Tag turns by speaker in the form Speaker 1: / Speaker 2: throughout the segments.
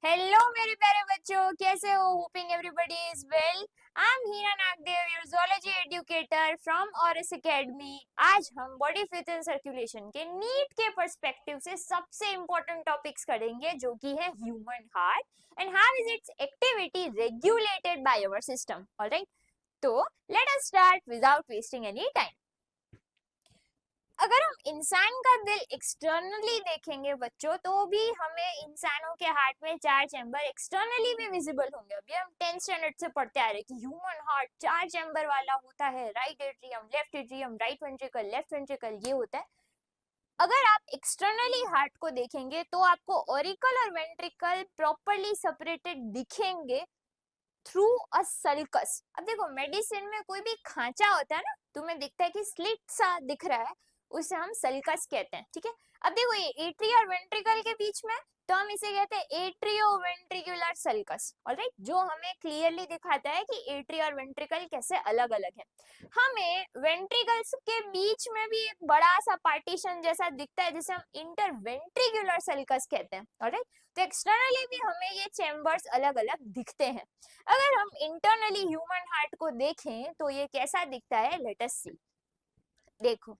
Speaker 1: Hello मेरे प्यारे बच्चों, कैसे हो? Hoping everybody is well. I am Hira Nagdev, your zoology educator from Auris academy. आज हम बॉडी फिट एंड सर्कुलेशन के नीट के पर्सपेक्टिव से सबसे इंपॉर्टेंट टॉपिक्स करेंगे, जो कि है human heart and how is its activity regulated by our system. Alright, तो let us start without wasting any time. अगर हम इंसान का दिल एक्सटर्नली देखेंगे बच्चों, तो भी हमें इंसानों के हार्ट में 4 चैम्बर एक्सटर्नली भी विजिबल होंगे। अभी हम 10th स्टैंडर्ड से पढ़ते आ रहे हैं कि ह्यूमन हार्ट 4 चैम्बर वाला होता है। Right atrium, left atrium, right ventricle, left ventricle, ये होता है। अगर आप एक्सटर्नली हार्ट को देखेंगे तो आपको ऑरिकल और वेंट्रिकल प्रॉपरली सेपरेटेड दिखेंगे थ्रू अ सल्कस। अब देखो, मेडिसिन में कोई भी खांचा होता है ना, तुम्हें दिखता है कि स्लिट सा दिख रहा है, उसे हम सल्कस कहते हैं। ठीक है, अब देखो ये एट्रिया और वेंट्रिकल के बीच में, तो हम इसे कहते हैं एट्रियो वेंट्रिकुलर सल्कस। ऑलराइट, जो हमें क्लियरली दिखाता है कि एट्रिया और वेंट्रिकल कैसे अलग अलग है। हमें वेंट्रिकल्स के बीच में भी एक बड़ा सा पार्टीशन जैसा दिखता है, जिसे हम इंटरवेंट्रिकुलर सल्कस कहते हैं। ऑलराइट, तो एक्सटर्नली भी हमें ये चैम्बर्स अलग अलग दिखते हैं। अगर हम इंटरनली ह्यूमन हार्ट को देखें तो ये कैसा दिखता है, लेट अस सी। देखो,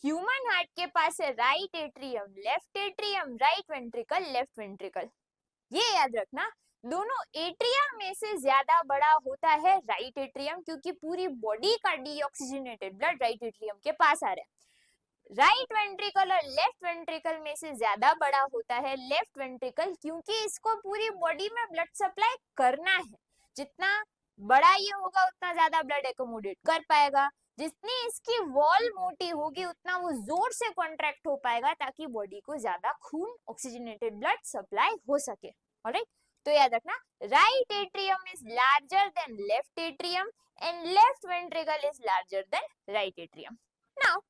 Speaker 1: ह्यूमन हार्ट के पास है right atrium, left atrium, right ventricle, left ventricle. ये याद रखना, दोनों एट्रिया में से ज्यादा बड़ा होता है राइट एट्रियम, क्योंकि पूरी बॉडी का डीऑक्सीजनेटेड ब्लड राइट एट्रियम के पास आ रहा है। राइट वेंट्रिकल और लेफ्ट वेंट्रिकल में से ज्यादा बड़ा होता है लेफ्ट वेंट्रिकल, क्योंकि इसको पूरी बॉडी में ब्लड सप्लाई करना है। जितना बड़ा ये होगा उतना ज्यादा ब्लड एकोमोडेट कर पाएगा। जितनी इसकी वॉल मोटी होगी उतना वो जोर से कॉन्ट्रैक्ट हो पाएगा, ताकि बॉडी को ज्यादा खून, ऑक्सीजनेटेड ब्लड सप्लाई हो सके। ऑलराइट, तो याद रखना, right atrium is larger than left atrium and left ventricle is larger than right atrium. Now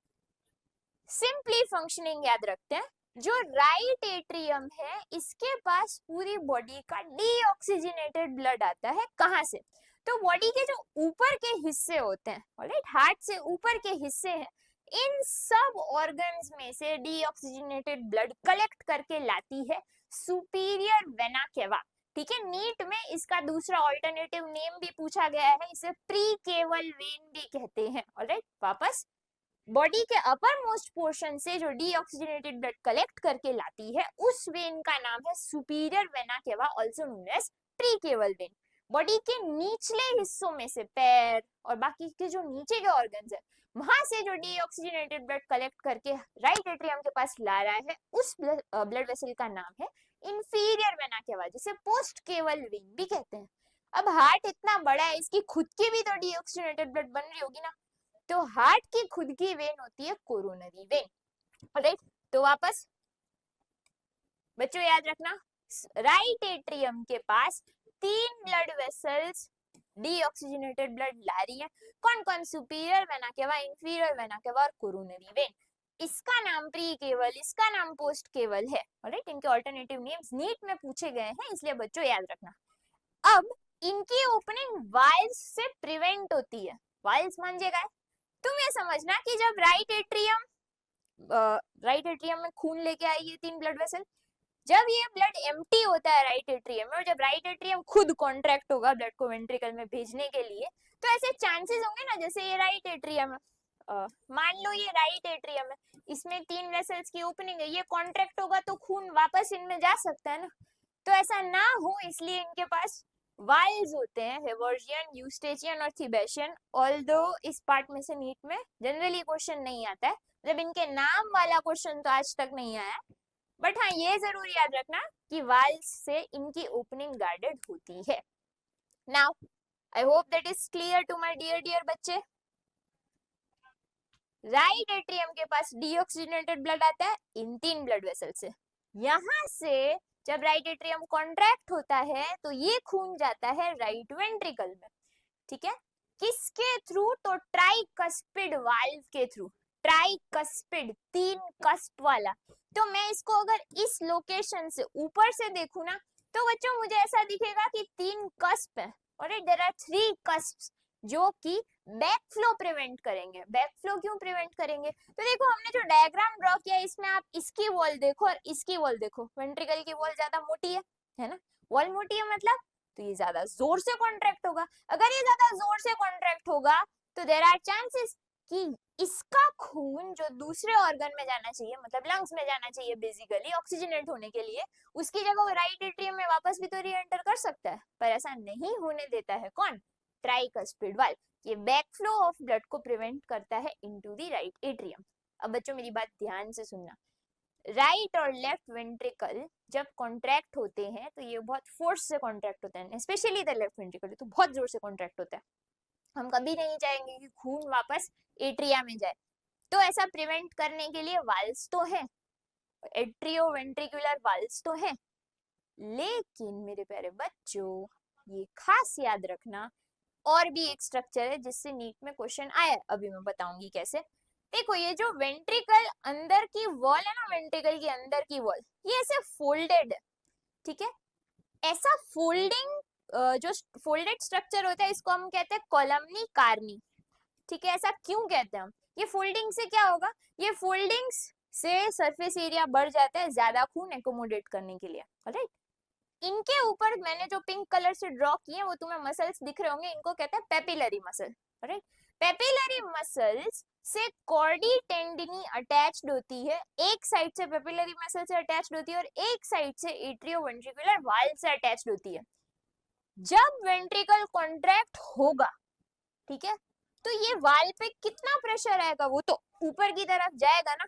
Speaker 1: simply functioning याद रखते हैं। जो राइट एट्रियम है, इसके पास पूरी बॉडी का डीऑक्सीजनेटेड ब्लड आता है। कहां से? तो बॉडी के जो ऊपर के हिस्से होते हैं, ऑलराइट, हार्ट से ऊपर के हिस्से हैं, इन सब ऑर्गन्स में से डीऑक्सीजनेटेड ब्लड कलेक्ट करके लाती है सुपीरियर वेना केवा। ठीक है, नीट में इसका दूसरा ऑल्टरनेटिव नेम भी पूछा गया है, इसे प्री केवल वेन भी कहते हैं। ऑलराइट, वापस, बॉडी के अपर मोस्ट पोर्शन से जो डीऑक्सीजनेटेड ब्लड कलेक्ट करके लाती है, उस वेन का नाम है superior vena cava, also known as precaval vein. Body के निचले हिस्सों में से, पैर और बाकी के जो नीचे के ऑर्गन्स है, वहां से जो डीऑक्सीजनेटेड ब्लड कलेक्ट करके राइट एट्रियम के पास ला रहा है, उस ब्लड वेसल का नाम है इंफीरियर वेना केवा, जिसे पोस्ट केवल वेन भी कहते हैं। अब हार्ट इतना बड़ा है, इसकी खुद की भी तो डीऑक्सीजनेटेड ब्लड बन रही होगी ना, तो हार्ट की खुद की वेन होती है कोरोनरी वेन। ऑलराइट, तो वापस बच्चों याद रखना, राइट एट्रियम के पास 3 ब्लड वेसल्स डीऑक्सीजनेटेड ब्लड ला रही है। कौन कौन? सुपीरियर वेना केवा, इंफीरियर वेना केवा और कोरोनरी वेन। इसका नाम प्री केवल, इसका नाम पोस्ट केवल है। ऑलराइट, इनके ऑल्टरनेटिव नेम्स नीट में पूछे गए हैं, इसलिए बच्चों याद रखना। अब इनकी ओपनिंग वाल्व्स से प्रिवेंट होती है। वाल्व्स मांझेगा, तुम ये समझना कि जब राइट एट्रियम में खून लेके आई ये 3 ब्लड वेसल, जब ये ब्लड एम्प्टी होता है राइट एट्रियम में, और जब राइट एट्रियम खुद कॉन्ट्रैक्ट होगा ब्लड को वेंट्रिकल में भेजने के लिए, तो ऐसे चांसेस होंगे ना, जैसे ये राइट एट्रियम है, मान लो ये राइट एट्रियम है, इसमें 3 वेसल्स की ओपनिंग है, ये कॉन्ट्रैक्ट होगा तो खून वापस इनमें जा सकता है ना। तो ऐसा ना हो, इसलिए इनके पास वाल्व्स होते हैं, हेवर्जियन, यूस्टेचियन और थिबेशियन। ऑल्दो इस पार्ट में से नीट में जनरली क्वेश्चन नहीं आता है, जब इनके नाम वाला क्वेश्चन तो आज तक नहीं आया, बट हाँ ये जरूर याद रखना कि वाल्व्स से इनकी ओपनिंग गार्डेड होती है। Now I hope that is clear to my dear dear बच्चे। राइट एट्रियम के पास डीऑक्सीजनेटेड ब्लड आता है इन 3 ब्लड वेसल से। यहां से जब राइट एट्रियम कॉन्ट्रैक्ट होता है तो ये खून जाता है राइट वेंट्रिकल में। ठीक है, किसके थ्रू? तो ट्राइकस्पिड वाल्व के थ्रू। ट्राइकस्पिड, 3 कस्प वाला। तो मैं इसको अगर इस लोकेशन से ऊपर से देखूं ना, तो बच्चों मुझे ऐसा दिखेगा कि 3 कस्प है, और देयर आर 3 कस्प जो कि बैकफ्लो प्रिवेंट करेंगे। बैकफ्लो क्यों प्रिवेंट करेंगे? तो देखो, हमने जो डायग्राम ड्रॉ किया है, इसमें आप इसकी वॉल देखो और इसकी वॉल देखो, वेंट्रिकल की वॉल ज्यादा मोटी है, है ना। वॉल मोटी है मतलब तो ये ज्यादा जोर से कॉन्ट्रैक्ट होगा। अगर ये ज्यादा जोर से कॉन्ट्रैक्ट होगा तो देयर आर चांसेस कि इसका खून जो दूसरे ऑर्गन में जाना चाहिए, मतलब लंग्स में जाना चाहिए बेसिकली ऑक्सीजनेट होने के लिए, उसकी जगह वो राइट एट्रियम में वापस भी तो री एंटर कर सकता है, पर ऐसा नहीं होने देता है कौन, ट्राइकस्पिड वाल्व। ये बैकफ्लो ऑफ ब्लड को प्रिवेंट करता है इनटू द राइट एट्रियम। अब बच्चों मेरी बात ध्यान से सुनना, राइट और लेफ्ट वेंट्रिकल जब कॉन्ट्रैक्ट होते हैं तो ये बहुत फोर्स से कॉन्ट्रैक्ट होते हैं, स्पेशली द लेफ्ट वेंट्रिकल तो बहुत जोर से कॉन्ट्रैक्ट होता है। हम कभी नहीं चाहेंगे कि खून वापस एट्रिया में जाए, तो ऐसा प्रिवेंट करने के लिए वाल्व्स तो हैं, एट्रियो वेंट्रिकुलर वाल्व्स तो हैं, लेकिन मेरे प्यारे बच्चों ये खास याद रखना और भी एक स्ट्रक्चर है जिससे नीट में क्वेश्चन आया, अभी मैं बताऊंगी कैसे। देखो ये जो वेंट्रिकल अंदर की वॉल है ना, वेंट्रिकल की अंदर की वॉल ये ऐसे फोल्डेड है, ठीक है। ऐसा फोल्डिंग जो फोल्डेड स्ट्रक्चर होता है इसको हम कहते हैं कॉलमनी कार्नी, ठीक है। ऐसा क्यों कहते हैं हम, ये फोल्डिंग से क्या होगा, ये फोल्डिंग्स से सरफेस एरिया बढ़ जाता है ज्यादा खून एकोमोडेट करने के लिए, ऑलराइट। इनके ऊपर मैंने जो पिंक कलर से ड्रॉ किए हैं वो तुम्हें मसल्स दिख रहे होंगे, इनको कहते हैं papillary muscle, right. Papillary muscles से कॉर्डी टेंडिनी अटैच्ड होती है, एक साइड से पेपिलरी मसल से अटैच्ड होती है और एक साइड से एट्रियोवेंट्रिकुलर वाल्व से अटैच्ड होती है। जब वेंट्रिकल कॉन्ट्रैक्ट होगा, ठीक है, तो ये वाल्व पे कितना प्रेशर आएगा, वो तो ऊपर की तरफ जाएगा ना।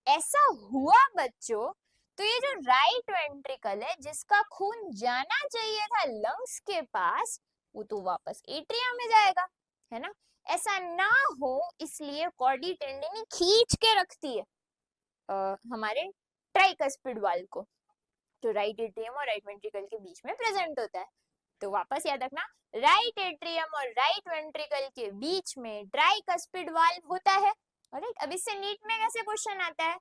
Speaker 1: ऐसा हुआ बच्चों तो ये जो राइट वेंट्रिकल है जिसका खून जाना चाहिए था लंग्स के पास, वो तो वापस एट्रियम में जाएगा, है ना। ऐसा ना हो इसलिए कॉर्डी टेंडिनी खींच के रखती है हमारे ट्राइकस्पिड वाल्व को, जो राइट एट्रियम और राइट वेंट्रिकल के बीच में प्रेजेंट होता है। तो वापस याद रखना, राइट एट्रियम और राइट वेंट्रिकल के बीच में ट्राइकस्पिड वाल्व होता है, ऑलराइट। अब इससे नीट में कैसे क्वेश्चन आता है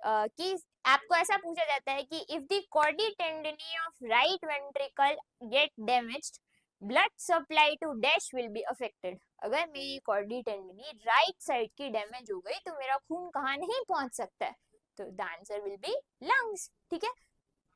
Speaker 1: कि आपको ऐसा पूछा जाता है कि if the chordae tendineae of right ventricle get damaged blood supply to dash will be affected. अगर मेरी कॉर्डी टेंडिनी राइट साइड की डैमेज हो गई तो मेरा खून कहाँ नहीं पहुंच सकता है, तो the answer will be lungs, ठीक है।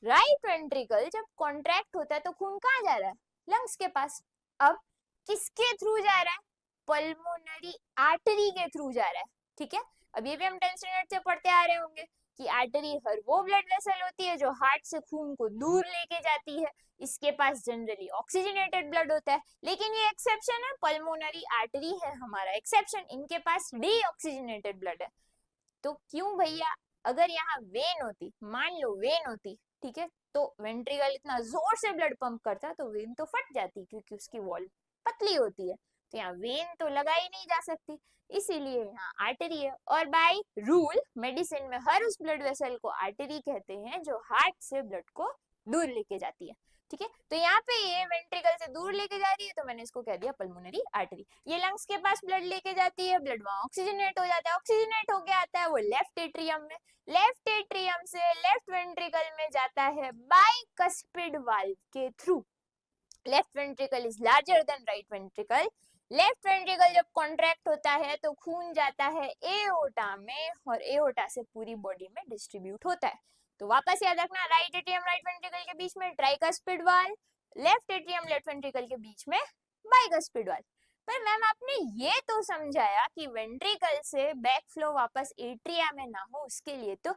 Speaker 1: राइट वेंट्रिकल जब कॉन्ट्रैक्ट होता है तो खून कहाँ जा रहा है, लंग्स के पास। अब किसके थ्रू जा रहा है, पल्मोनरी आर्टरी के थ्रू जा रहा है, ठीक है। अब ये भी हम 10th स्टैंडर्ड से पढ़ते आ रहे होंगे कि आर्टरी हर वो ब्लड वेसल होती है जो हार्ट से खून को दूर लेके जाती है, इसके पास जनरली ऑक्सीजनेटेड ब्लड होता है, लेकिन ये एक्सेप्शन है, पल्मोनरी आर्टरी है हमारा एक्सेप्शन, इनके पास डीऑक्सीजनेटेड ब्लड है। तो क्यों भैया, अगर यहाँ वेन होती, मान लो वेन होती, ठीक है, तो वेंट्रिकल इतना जोर से ब्लड पंप करता तो वेन तो फट जाती क्योंकि उसकी वॉल पतली होती है, तो यहाँ वेन तो लगाई नहीं जा सकती, इसीलिए यहाँ आर्टरी है। और बाय रूल मेडिसिन में हर उस ब्लड वेसल को आर्टरी कहते हैं जो हार्ट से ब्लड को दूर लेके जाती है, ठीक है। तो यहाँ पे ये वेंट्रिकल से दूर लेके जा रही है तो मैंने इसको कह दिया पल्मोनरी आर्टरी। ये लंग्स के पास ब्लड लेके जाती है, ब्लड वहां ऑक्सीजनेट हो जाता है, ऑक्सीजनेट होके आता है वो लेफ्ट एट्रियम में, लेफ्ट एट्रियम से लेफ्ट वेंट्रिकल में जाता है बाइकस्पिड वाल्व के through. Left ventricle is larger than right ventricle. Left ventricle जब कॉन्ट्रैक्ट होता है तो खून जाता है एओर्टा में और एओर्टा से पूरी बॉडी में डिस्ट्रीब्यूट होता है। तो वापस याद रखना, राइट एट्रियम राइट वेंट्रिकल के बीच में tricuspid valve, left atrium left ventricle के बीच में बाइकस्पिड वाल्व। पर मैम आपने ये तो समझाया कि वेंट्रिकल से बैकफ्लो वापस एट्रिया में ना हो उसके लिए तो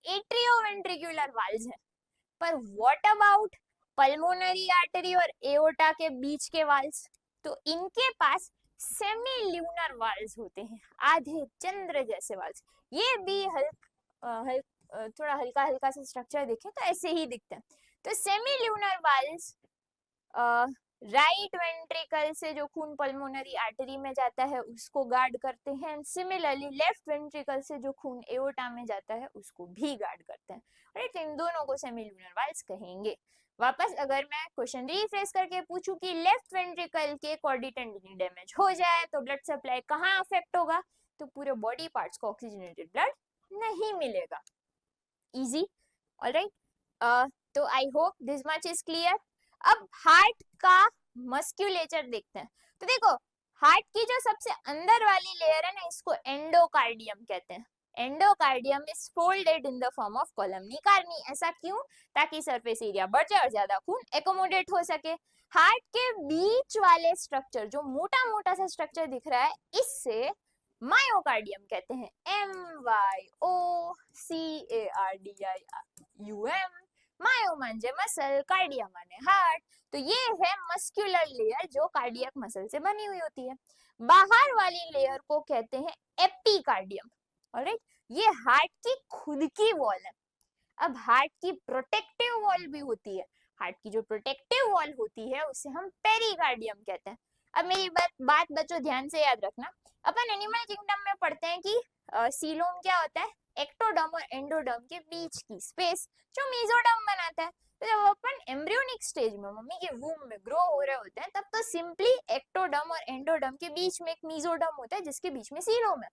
Speaker 1: एट्रियोवेंट्रिकुलर वाल्व्स हैं, पर व्हाट अबाउट पल्मोनरी आर्टरी और एओर्टा के बीच के वाल्व्स, तो इनके पास सेमी ल्यूनर वाल्व्स होते हैं, आधे चंद्र जैसे वाल्व्स। ये भी थोड़ा हल्का हल्का सा स्ट्रक्चर देखे तो ऐसे ही दिखते हैं। तो semi lunar valves right ventricle से जो खून पल्मोनरी आर्टरी में जाता है उसको गार्ड करते हैं, सिमिलरली लेफ्ट वेंट्रिकल से जो खून एओर्टा में जाता है उसको भी गार्ड करते हैं, राइट। इन दोनों को सेमी ल्यूनर वाल्व्स कहेंगे। वापस अगर मैं क्वेश्चन रिफ्रेश करके पूछूं कि लेफ्ट वेंट्रिकल के कॉर्डी टेंडिनी डैमेज हो जाए तो ब्लड सप्लाई कहाँ अफेक्ट होगा, तो पूरे बॉडी पार्ट्स को ऑक्सीजनेटेड ब्लड नहीं मिलेगा। Easy, alright. तो I hope this much is clear. अब हार्ट का मस्क्यूलेचर देखते हैं। तो देखो हार्ट की जो सबसे अंदर वाली लेयर है ना इसको एंडोकार्डियम कहते हैं, endocardium is folded in the form of columnae carneae. ऐसा क्यों? ताकि सरफेस एरिया बढ़ जाए और ज्यादा खून एकोमोडेट हो सके। हार्ट के बीच वाले स्ट्रक्चर, जो मोटा मोटा सा स्ट्रक्चर दिख रहा है, इससे मायोकार्डियम कहते हैं। MYOCARDIUM। मायो म्हणजे मसल, कार्डिया माने हार्ट। तो ये है मस्कुलर लेयर जो कार्डियक मसल से बनी हुई होती है। बाहर वाली लेयर को कहते हैं एपिकार्डियम। ऑलराइट, ये हार्ट की खुद की वॉल है। अब हार्ट की प्रोटेक्टिव वॉल भी होती है। हार्ट की जो प्रोटेक्टिव वॉल होती है उसे हम पेरिकार्डियम कहते हैं। अब मेरी बात बच्चों ध्यान से याद रखना। अपन एनिमल किंगडम में पढ़ते हैं कि सीलोम क्या होता है? एक्टोडर्म और एंडोडर्म के बीच की स्पेस जो मेसोडर्म बनाता है। तो जब अपन एम्ब्रियोनिक स्टेज में मम्मी के वूम में ग्रो हो रहे होते हैं, तब तो सिंपली एक्टोडर्म और एंडोडर्म के बीच में एक मेसोडर्म होता है जिसके बीच में सीलोम है।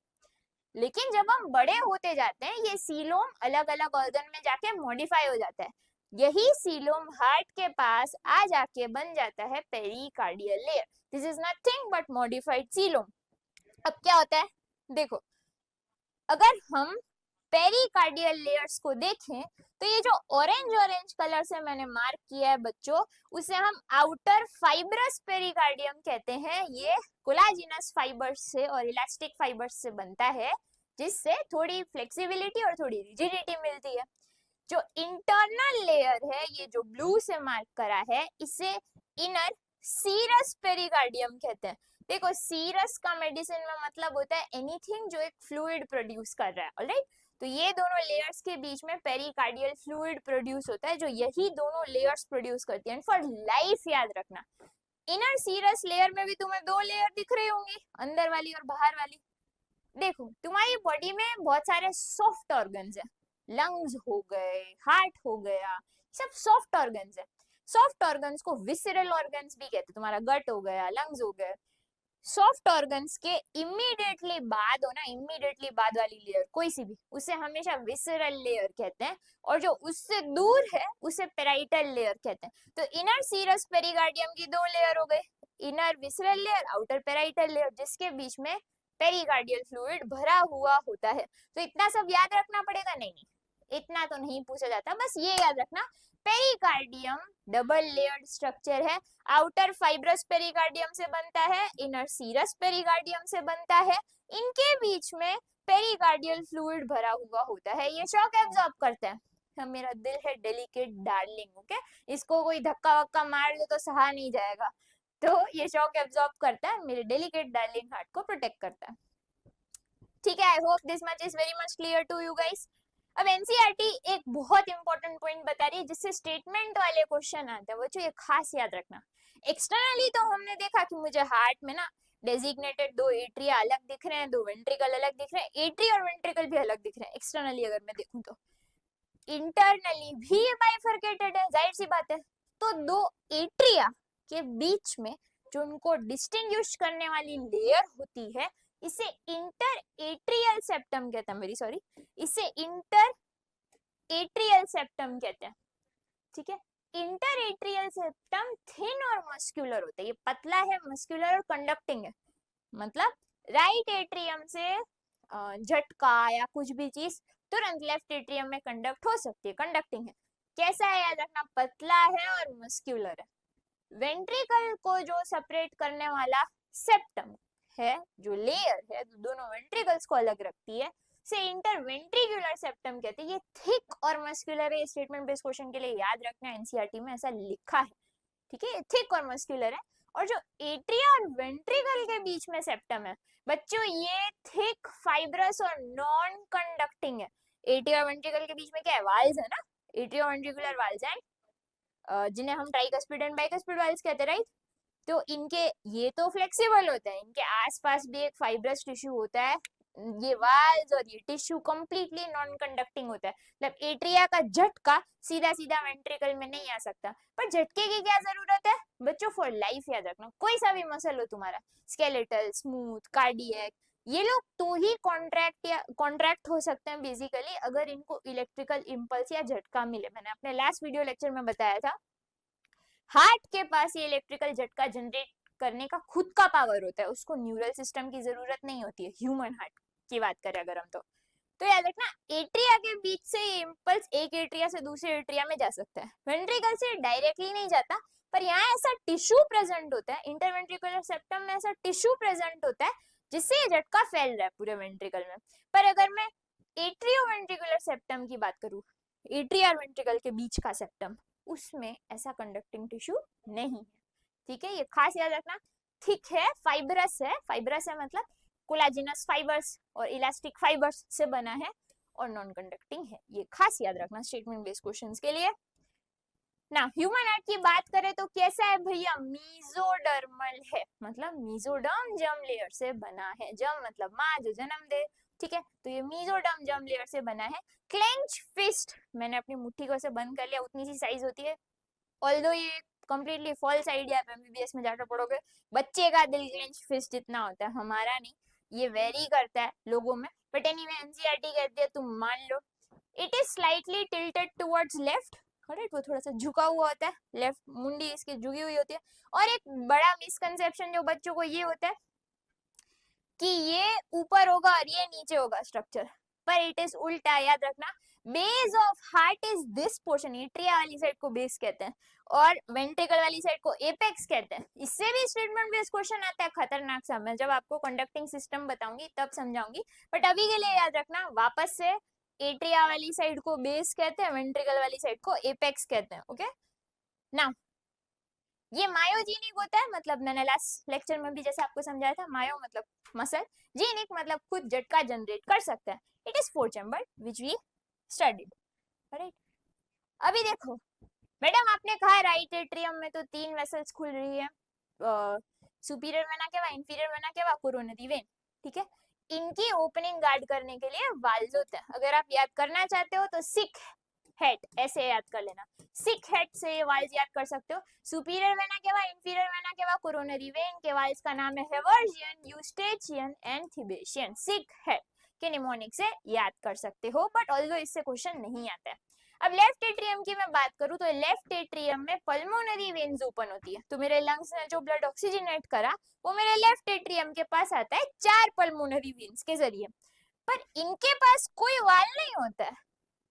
Speaker 1: लेकिन जब हम बड़े होते जाते हैं, ये सीलोम अलग अलग ऑर्गन में जाके मॉडिफाई हो जाता है। यही सीलोम हार्ट के पास आ जाके बन जाता है pericardial layer. This is nothing but modified coelom. अब क्या होता है देखो, अगर हम पेरिकार्डियल लेयर्स को देखें तो ये जो ऑरेंज कलर से मैंने मार्क किया है बच्चों, उसे हम आउटर फाइब्रस पेरिकार्डियम कहते हैं। ये कोलाजिनस फाइबर्स से और इलास्टिक फाइबर्स से बनता है, जिससे थोड़ी फ्लेक्सिबिलिटी और थोड़ी रिजिडिटी मिलती है। जो इंटरनल लेयर है, ये जो ब्लू से मार्क करा है, इसे इनर सीरस पेरिकार्डियम कहते हैं। देखो, सीरस का मेडिसिन में मतलब होता है एनीथिंग जो एक फ्लूइड प्रोड्यूस कर रहा है। ऑलराइट, तो ये दोनों लेयर्स के बीच में पेरिकार्डियल फ्लूइड प्रोड्यूस होता है, जो यही दोनों लेयर्स प्रोड्यूस करती है। फॉर लाइफ याद रखना, इनर सीरस लेयर में भी तुम्हें दो लेयर दिख रही होंगी, अंदर वाली और बाहर वाली। देखो, तुम्हारी बॉडी में बहुत सारे सॉफ्ट ऑर्गन्स है, लंग्स हो गए, हार्ट हो गया, सब सॉफ्ट ऑर्गन्स है। सॉफ्ट ऑर्गन्स को विसरल ऑर्गन्स भी कहते हैं। तुम्हारा गट हो गया, लंग्स हो गए। सॉफ्ट ऑर्गन्स के इमीडिएटली बाद हो ना, इमीडिएटली बाद वाली लेयर कोई सी भी, उसे हमेशा विसरल लेयर कहते हैं, और जो उससे दूर है उसे पेराइटल लेयर कहते हैं। तो इनर सीरस पेरिकार्डियम की दो लेयर हो गई, inner visceral layer, outer parietal layer, जिसके बीच में पेरिकार्डियल फ्लूइड भरा हुआ होता है। तो इतना सब याद रखना पड़ेगा? नहीं, इतना तो नहीं पूछा जाता, बस ये याद रखना, पेरिकार्डियम डबल लेयर्ड स्ट्रक्चर है। आउटर फाइब्रस पेरिकार्डियम से बनता है, इनर सीरस पेरिकार्डियम से बनता है। इनके बीच में पेरिकार्डियल फ्लूइड भरा हुआ होता है, ये शॉक एब्जॉर्ब करता है। मेरा दिल है डेलिकेट डार्लिंग, ओके, इसको कोई धक्का वक्का मार दे तो सहा नहीं जाएगा। तो ये शॉक एब्जॉर्ब करता है, मेरे डेलिकेट डार्लिंग हार्ट को प्रोटेक्ट करता है। ठीक है, I hope this much is very much clear to you guys. अब एनसीईआरटी एक बहुत इंपॉर्टेंट पॉइंट बता रही है जिससे स्टेटमेंट वाले क्वेश्चन आते हैं, वो जो ये खास याद रखना। एक्सटर्नली तो हमने देखा कि मुझे हार्ट में ना डेजिग्नेटेड दो एट्रिया अलग दिख रहे हैं, दो वेंट्रिकल अलग दिख रहे हैं, एट्री और वेंट्रिकल भी अलग दिख रहे हैं एक्सटर्नली अगर मैं देखूं तो। इंटरनली भी बाइफरकेटेड है, जाहिर सी बात है। तो दो एट्रिया के बीच में जो उनको डिस्टिंग्विश करने वाली लेयर होती है, इसे इंटर एट्रियल सेप्टम कहते हैं। वेरी सॉरी, इसे इंटर एट्रियल सेप्टम कहते हैं। ठीक है, इंटर एट्रियल सेप्टम थिन और मस्कुलर होता है, ये पतला है, मस्कुलर और कंडक्टिंग है। मतलब राइट एट्रियम से झटका या कुछ भी चीज तुरंत लेफ्ट एट्रियम में कंडक्ट हो सकती है, कंडक्टिंग है। कैसा है याद रखना, पतला है और मस्कुलर है। वेंट्रिकल को जो सेपरेट करने वाला सेप्टम है, जो लेयर है, दोनों वेंट्रिकल्स को अलग रखती है, से इंटरवेंट्रिकुलर सेप्टम कहते हैं। ये थिक और मस्कुलर है, स्टेटमेंट बेस्ड क्वेश्चन के लिए याद रखना, एनसीईआरटी में ऐसा लिखा है। ठीक है, थिक और मस्कुलर है। और जो एट्रिया और वेंट्रिकल के बीच में सेप्टम है बच्चों, ये थिक, फाइब्रस और नॉन कंडक्टिंग है। एट्रिया और वेंट्रिकल के बीच में क्या है? वाल्स है ना, एट्रियो वेंट्रिकुलर वाल्स हैं, जिन्हें हम ट्राइकस्पिड एंड बाइकस्पिड वाल्स कहते हैं, राइट। तो इनके ये तो फ्लेक्सिबल होता है, इनके आसपास भी एक फाइब्रस टिश्यू होता है। ये वाल्स और ये टिश्यू कंप्लीटली नॉन कंडक्टिंग होता है। मतलब एट्रिया का झटका सीधा सीधा वेंट्रिकल में नहीं आ सकता। पर झटके की क्या जरूरत है बच्चों? फॉर लाइफ याद रखना, कोई सा भी मसल हो तुम्हारा, स्केलेटल, स्मूथ, कार्डियक, ये लोग तो ही कॉन्ट्रैक्ट हो सकते हैं बेसिकली अगर इनको इलेक्ट्रिकल इंपल्स या झटका मिले। मैंने अपने लास्ट वीडियो लेक्चर में बताया था, हार्ट के पास ये इलेक्ट्रिकल झटका जनरेट करने का खुद का पावर होता है, उसको न्यूरल सिस्टम की जरूरत नहीं होती है। ह्यूमन हार्ट की बात करें अगर हम तो तो याद रखना एट्रिया के बीच से ये इम्पल्स एक एट्रिया से दूसरे एट्रिया में जा सकता है, वेंट्रिकल से डायरेक्टली नहीं जाता, पर यहाँ ऐसा टिश्यू प्रेजेंट होता है, इंटरवेंट्रिकुलर सेप्टम में ऐसा टिश्यू प्रेजेंट होता है जिससे ये झटका फैल रहा है पूरे वेंट्रिकल में। पर अगर मैं एट्रियोवेंट्रिकुलर सेप्टम की बात करूं, एट्रिया और वेंट्रिकल के बीच का सेप्टम, उसमें ऐसा कंडक्टिंग टिश्यू नहीं है। ठीक है, ये खास याद रखना। थिक है, फाइब्रस है, फाइब्रस है मतलब कोलाजिनस फाइबर्स और इलास्टिक फाइबर्स से बना है, और नॉन कंडक्टिंग है। ये खास याद रखना स्टेटमेंट बेस्ड क्वेश्चंस के लिए ना। ह्यूमन हार्ट की बात करें तो कैसा है भैया, मीजोडर्मल है, मतलब मीजोडर्म जर्म लेयर से बना है। जर्म मतलब माँ जो जन्म दे, ठीक है, तो ये मीजोडर्म जर्म लेयर से बना है। क्लेंच फिस्ट, मैंने अपनी मुट्ठी को ऐसे बंद कर लिया, उतनी सी साइज होती है। ऑल्दो ये कंप्लीटली फॉल्स आइडिया, आप एमबीबीएस में जाकर पढ़ोगे, बच्चे का दिल क्लेंच फिस्ट जितना होता है, हमारा नहीं, ये वेरी करता है लोगों में, बट एनीवे एनसीईआरटी कहती है तुम मान लो। It is slightly tilted towards left, correct, वो थोड़ा सा झुका हुआ होता है, लेफ्ट मुंडी इसकी झुकी हुई होती है। और एक बड़ा मिसकंसेप्शन जो बच्चों को ये होता है कि ये ऊपर होगा और ये नीचे होगा स्ट्रक्चर, पर इट इज उल्टा, याद रखना। Base of heart is this portion, atria वाली साइड को बेस कहते हैं और वेंट्रिकल वाली साइड को एपेक्स कहते हैं। इससे भी स्टेटमेंट बेस्ड क्वेश्चन आता है खतरनाक सा, मैं जब आपको कंडक्टिंग सिस्टम बताऊंगी तब समझाऊंगी, बट अभी के लिए याद रखना वापस से, एट्रिया वाली साइड को बेस कहते हैं, वेंट्रिकल वाली साइड को एपेक्स कहते हैं। ओके ना, ये मायोजेनिक होता है, मतलब मैंने लास्ट लेक्चर में भी जैसे आपको समझाया था, मायो मतलब मसल, जेनिक मतलब खुद झटका जनरेट कर सकता है। It is four chamber which we studied, right. अभी देखो मैडम, आपने कहा राइट एट्रियम में तो 3 वेसल्स खुल रही है, सुपीरियर वेना केवा, inferior vena cava, coronary when, ठीक है। इनकी ओपनिंग गार्ड करने के लिए वाल्व्स होते हैं। अगर आप याद करना चाहते हो तो सिक हेड ऐसे याद कर लेना, सिक हेड से ये वाल्व्स याद कर सकते हो। सुपीरियर वेना केवा, inferior vena cava, coronary when के वाल्व्स का नाम है हेवर्जियन, यूस्टेचियन एंड थिबेशियन। सिक हेड के निमोनिक से याद कर सकते हो, बट ऑल्दो इससे क्वेश्चन नहीं आता है। अब लेफ्ट एट्रियम की मैं बात करूं तो लेफ्ट एट्रियम में पल्मोनरी वेन्स ओपन होती है, तो मेरे लंग्स ने जो ब्लड ऑक्सीजनेट करा वो मेरे लेफ्ट एट्रियम के पास आता है 4 पल्मोनरी वेन्स के जरिए। पर इनके पास कोई वाल नहीं होता है।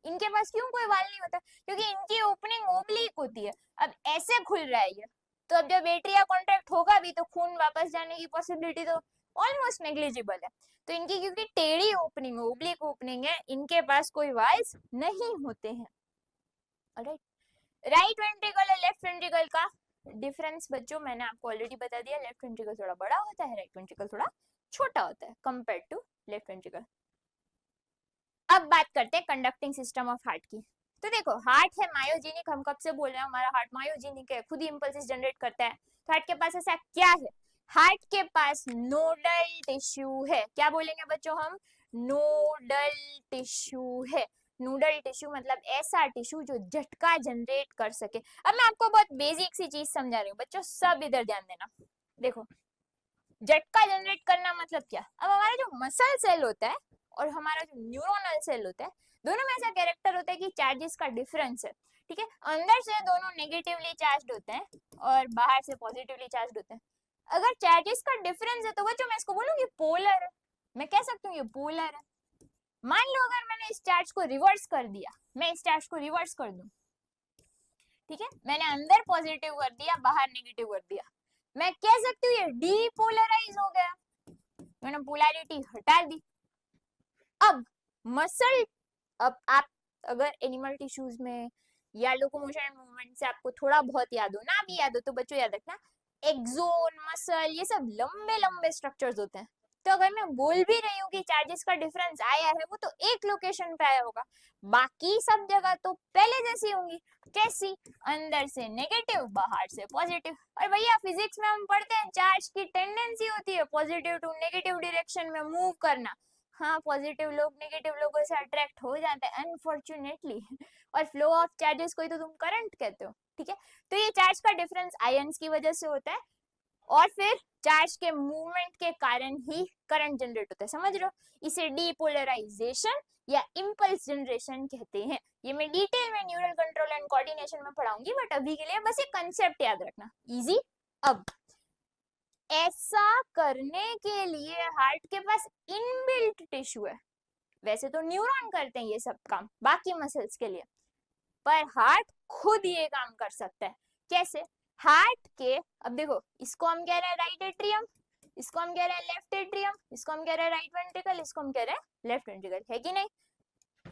Speaker 1: इनके पास क्यों कोई वाल नहीं होता? क्योंकि इनकी ओपनिंग ओब्लिक होती है। अब ऐसे खुल रहा है ये, तो अब जब एट्रिया कॉन्ट्रैक्ट होगा भी तो खून वापस जाने की पॉसिबिलिटी तो ऑलमोस्ट नेग्लिजिबल है। तो इनकी क्योंकि टेढ़ी ओपनिंग, ओब्लिक ओपनिंग है, इनके पास कोई वाल्स नहीं होते हैं। ऑलराइट, राइट वेंट्रिकल और लेफ्ट वेंट्रिकल का डिफरेंस बच्चों मैंने आपको ऑलरेडी बता दिया। लेफ्ट वेंट्रिकल थोड़ा बड़ा होता है, राइट वेंट्रिकल थोड़ा छोटा होता है कंपेयर टू लेफ्ट वेंट्रिकल। अब बात करते हैं कंडक्टिंग सिस्टम ऑफ हार्ट की। तो देखो हार्ट है मायोजेनिक, हम कब से बोल रहे हैं हमारा हार्ट मायोजेनिक है, खुद ही इंपल्सेस जनरेट करता है। तो हार्ट के पास ऐसा क्या है? हार्ट के पास नोडल टिश्यू है। क्या बोलेंगे बच्चों हम? नोडल टिश्यू है। नोडल टिश्यू मतलब ऐसा टिश्यू जो झटका जनरेट कर सके। अब मैं आपको बहुत बेसिक सी चीज समझा रही हूँ बच्चों, सब इधर ध्यान देना। देखो झटका जनरेट करना मतलब क्या? अब हमारा जो मसल सेल होता है और हमारा जो न्यूरोनल सेल होता है, दोनों में ऐसा कैरेक्टर होता है कि चार्जेस का डिफरेंस है, ठीक है। अंदर से दोनों नेगेटिवली चार्ज्ड होते हैं और बाहर से पॉजिटिवली चार्ज्ड होते हैं। अगर चार्जेस का डिफरेंस है तो बच्चों मैं इसको बोलूंगी पोलर है, मैं कह सकती हूँ ये पोलर है। मान लो अगर मैंने इस चार्ज को रिवर्स कर दिया, मैं इस चार्ज को रिवर्स कर दूं, ठीक है, मैंने अंदर पॉजिटिव कर दिया बाहर नेगेटिव कर दिया, मैं कह सकती हूँ ये डीपोलराइज हो गया, मैंने पोलैरिटी हटा दी। अब मसल, अब आप अगर एनिमल टिश्यूज में या लोकोमोशन एंड मूवमेंट से आपको थोड़ा बहुत याद हो, ना भी याद हो तो बच्चों याद रखना, एक्सोन, मसल, ये सब लंबे लंबे स्ट्रक्चर्स होते हैं। तो अगर मैं बोल भी रही हूँ कि चार्जेस का डिफरेंस आया है, वो तो एक लोकेशन पे आया होगा, बाकी सब जगह तो पहले जैसी होंगी। कैसी? अंदर से नेगेटिव बाहर से पॉजिटिव। और भैया फिजिक्स में हम पढ़ते हैं चार्ज की टेंडेंसी होती है पॉजिटिव टू नेगेटिव डायरेक्शन में मूव करना। हाँ, पॉजिटिव लोग नेगेटिव लोगों से अट्रैक्ट हो जाते हैं अनफॉर्चुनेटली। और फ्लो ऑफ चार्जेस को ही तो तुम करंट कहते हो, ठीक है। तो ये चार्ज का डिफरेंस आयंस की वजह से होता है और फिर चार्ज के मूवमेंट के कारण ही करंट जनरेट होता है, समझ रहे हो? इसे डीपोलराइजेशन या इंपल्स जनरेशन कहते हैं। ये मैं डिटेल में न्यूरल कंट्रोल एंड कोऑर्डिनेशन में पढ़ाऊंगी, बट अभी के लिए बस ये कंसेप्ट याद रखना, इजी। अब ऐसा करने के लिए हार्ट के पास इनबिल्ट टिश्यू है, वैसे तो न्यूरॉन करते हैं ये सब काम बाकी मसल्स के लिए, पर हार्ट खुद ये काम कर सकता है। कैसे? हार्ट के, अब देखो इसको हम कह रहे हैं राइट एट्रियम, इसको हम कह रहे हैं लेफ्ट एट्रियम, इसको हम कह रहे हैं राइट वेंट्रिकल, इसको हम कह रहे हैं लेफ्ट वेंट्रिकल, है कि नहीं?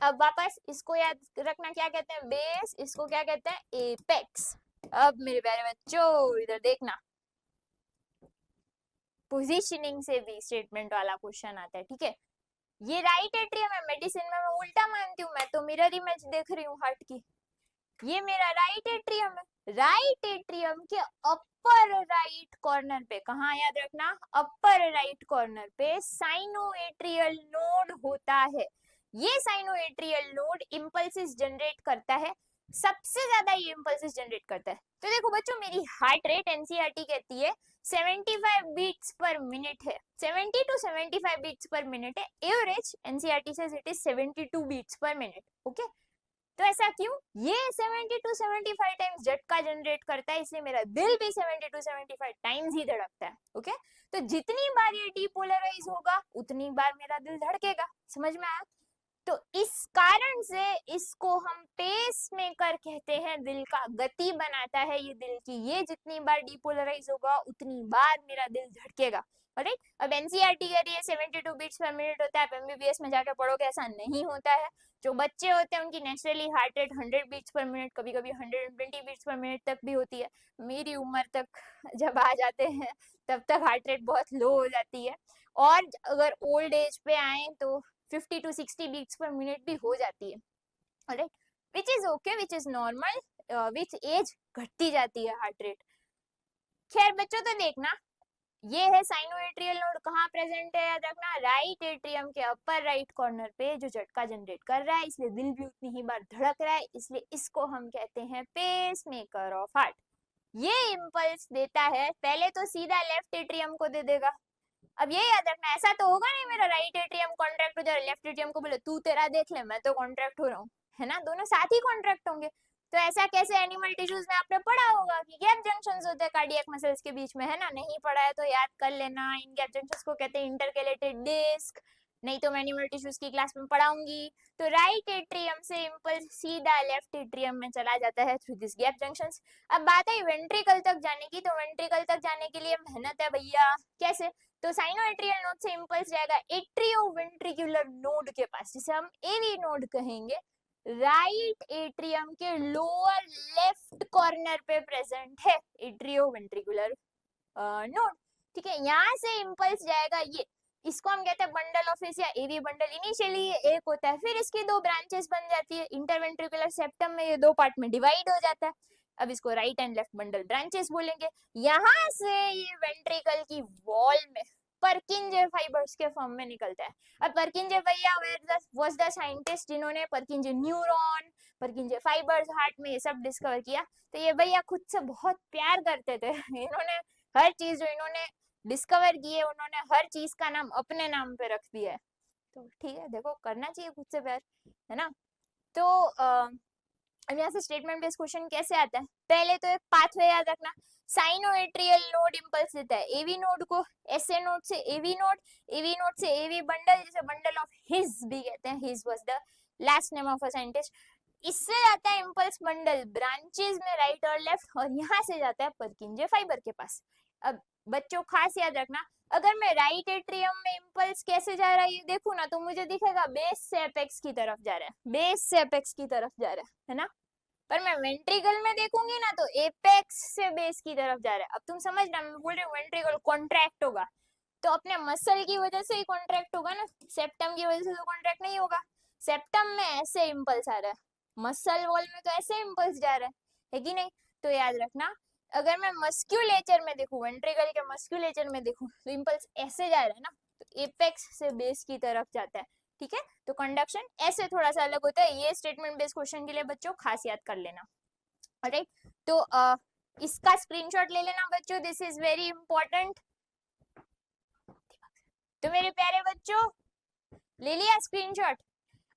Speaker 1: अब वापस इसको याद रखना, क्या कहते हैं? बेस, इसको क्या कहते हैं? एपेक्स। अब मेरे प्यारे बच्चों इधर देखना, पोजीशनिंग से भी स्टेटमेंट वाला क्वेश्चन आता है, ठीक है? ये राइट एट्रियम है, मेडिसिन में मैं उल्टा मानती हूँ, मैं तो मिरर इमेज देख रही हूँ हार्ट की। ये मेरा राइट एट्रियम है, राइट एट्रियम के अपर राइट कॉर्नर पे, कहाँ याद रखना? अपर राइट कॉर्नर पे साइनोएट्रियल नोड होता है। ये साइनोएट्रियल नोड इंपल्सेस जनरेट करता है, सबसे ज्यादा ये इंपल्सेस जनरेट करता है। तो देखो बच्चों, मेरी हार्ट रेट एनसीईआरटी कहती है 75 बीट्स पर मिनट है, 70 to 75 बीट्स पर मिनट है average, NCERT says it is 72 beats per minute. Okay, तो ऐसा क्यों? ये 70 to 75 टाइम्स झटका जनरेट करता है, इसलिए मेरा दिल भी 70 to 75 टाइम्स ही धड़कता है। ओके, तो जितनी बार ये डीपोलराइज होगा उतनी बार मेरा दिल धड़केगा। समझ में आया? तो इस कारण से इसको हम पेस मेकर कहते हैं, दिल का गति बनाता है ये दिल की। ये जितनी बार डीपोलराइज होगा उतनी बार मेरा दिल धड़केगा। राइट, अब एनसीईआरटी कह रही है 72 बीट्स पर मिनट होता है, एमबीबीएस में जाकर पढ़ोगे ऐसा नहीं होता है। जो बच्चे होते हैं उनकी naturally heart rate 100 beats per minute, कभी कभी 120 बीट्स पर मिनट तक भी होती है। मेरी उम्र तक जब आ जाते हैं तब तक हार्ट रेट बहुत लो हो जाती है, और अगर ओल्ड एज पे आए तो 50 to 60 बीट्स पर मिनट भी हो जाती है। Alright, which is okay, which is normal, which age घटती जाती है हार्ट रेट। खैर बच्चों, तो देखना ये है साइनोएट्रियल नोड, कहाँ प्रेजेंट है? याद रखना राइट एट्रियम के अपर राइट कॉर्नर पे, जो झटका जनरेट कर रहा है, इसलिए दिल भी उतनी ही बार धड़क रहा है, इसलिए इसको हम कहते हैं पेस मेकर ऑफ हार्ट। ये इंपल्स देता है, पहले तो सीधा लेफ्ट एट्रियम को दे देगा। अब ये याद रखना, ऐसा तो होगा नहीं मेरा राइट एट्रियम कॉन्ट्रैक्ट हो जाए, लेफ्ट एट्रियम को बोले तू तेरा देख ले, मैं तो कॉन्ट्रैक्ट हो रहा हूँ, है ना? दोनों साथ ही कॉन्ट्रैक्ट होंगे। तो ऐसा कैसे? एनिमल टिश्यूज में आपने पढ़ा होगा कि गैप जंक्शंस होते हैं कार्डियक मसल्स के बीच में, है ना? नहीं पढ़ा है तो याद कर लेना, इन गैप जंक्शंस को कहते हैं इंटरकैलेटेड डिस्क, नहीं तो मैं एनिमल टिश्यूज की क्लास में पढ़ाऊंगी। तो राइट एट्रियम से इंपल्स सीधा लेफ्ट एट्रियम में चला जाता है थ्रू दिस गैप जंक्शंस। अब बात है वेंट्रिकल तक जाने की, तो वेंट्रिकल तक जाने के लिए मेहनत है भैया। कैसे? तो साइनोएट्रियल नोड से इंपल्स जाएगा एट्रियोवेंट्रिकुलर नोड के पास, जिसे हम एवी नोड कहेंगे, राइट एट्रियम के लोअर लेफ्ट कॉर्नर पे प्रेजेंट है एट्रियोवेंट्रिकुलर नोड। ठीक है, यहाँ से इंपल्स जाएगा ये, इसको हम कहते हैं बंडल ऑफ हिस या एवी बंडल। इनिशियली ये एक होता है, फिर इसकी दो ब्रांचेस बन जाती है, इंटरवेंट्रिकुलर सेप्टम में ये दो पार्ट में डिवाइड हो जाता है। अब इसको right and left bundle branches बोलेंगे। यहाँ से ये वेंट्रिकल की वॉल में परकिंजे फाइबर्स के फॉर्म में निकलता है। अब परकिंजे भैया वाज द साइंटिस्ट जिन्होंने परकिंजे न्यूरॉन, परकिंजे फाइबर्स हार्ट में ये सब डिस्कवर किया। तो ये भैया खुद से बहुत प्यार करते थे इन्होंने हर चीज जो इन्होंने डिस्कवर की है, उन्होंने हर चीज का नाम अपने नाम पे रख दिया है। तो ठीक है, देखो करना चाहिए खुद से प्यार, है ना? तो अब यहाँ से स्टेटमेंट बेस्ड क्वेश्चन कैसे आता है? पहले तो एक पाथवे याद रखना, साइनोएट्रियल नोड इंपल्स देता है एवी नोड को, एसए नोड से एवी नोड, एवी नोड से एवी बंडल, जिसे बंडल ऑफ हिज भी कहते हैं, his was the last name of a scientist. इससे जाता है इंपल्स बंडल ब्रांचेस में राइट और लेफ्ट, और यहाँ से जाता है परकिंजे फाइबर के पास। अब बच्चों खास याद रखना, अगर मैं राइट एट्रियम में इंपल्स कैसे जा रहा है ये देखूं ना, तो मुझे दिखेगा बेस से एपेक्स की तरफ जा रहा है, बेस से एपेक्स की तरफ जा रहा है ना? पर मैं वेंट्रिकल में देखूंगी ना तो एपेक्स से बेस की तरफ जा रहा है। अब तुम समझना, मैं बोल रही हूँ वेंट्रिकल कॉन्ट्रैक्ट होगा तो अपने मसल की वजह से ही कॉन्ट्रैक्ट होगा ना, सेप्टम की वजह से तो कॉन्ट्रैक्ट नहीं होगा। सेप्टम में ऐसे इंपल्स आ रहा है, मसल वॉल में तो ऐसे इंपल्स जा रहा है कि नहीं? तो याद रखना, अगर मैं मस्क्यूलेचर में देखूं, वेंट्रिकल के मस्क्यूलेचर में देखूं, तो इंपल्स ऐसे जा रहा है ना, तो एपेक्स से बेस की तरफ जाता है। ठीक है, तो कंडक्शन ऐसे थोड़ा सा अलग होता है। ये स्टेटमेंट बेस्ड क्वेश्चन के लिए बच्चों खास याद कर लेना। ऑलराइट, तो इसका स्क्रीनशॉट ले लेना बच्चों, दिस इज वेरी इंपॉर्टेंट। तो मेरे प्यारे बच्चों ले लिया स्क्रीनशॉट?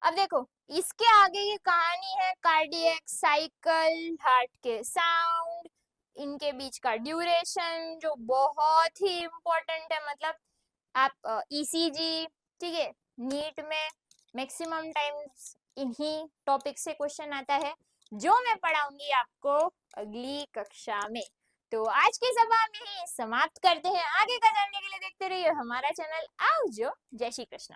Speaker 1: अब देखो इसके आगे की कहानी है कार्डियक साइकिल, हार्ट के साउंड, इनके बीच का ड्यूरेशन जो बहुत ही इंपॉर्टेंट है। मतलब आप ईसीजी, ठीक है, नीट में मैक्सिमम टाइम्स इन्हीं टॉपिक से क्वेश्चन आता है जो मैं पढ़ाऊंगी आपको अगली कक्षा में। तो आज की सभा में ही समाप्त करते हैं। आगे का जानने के लिए देखते रहिए हमारा चैनल। आओ जो, जय श्री कृष्ण।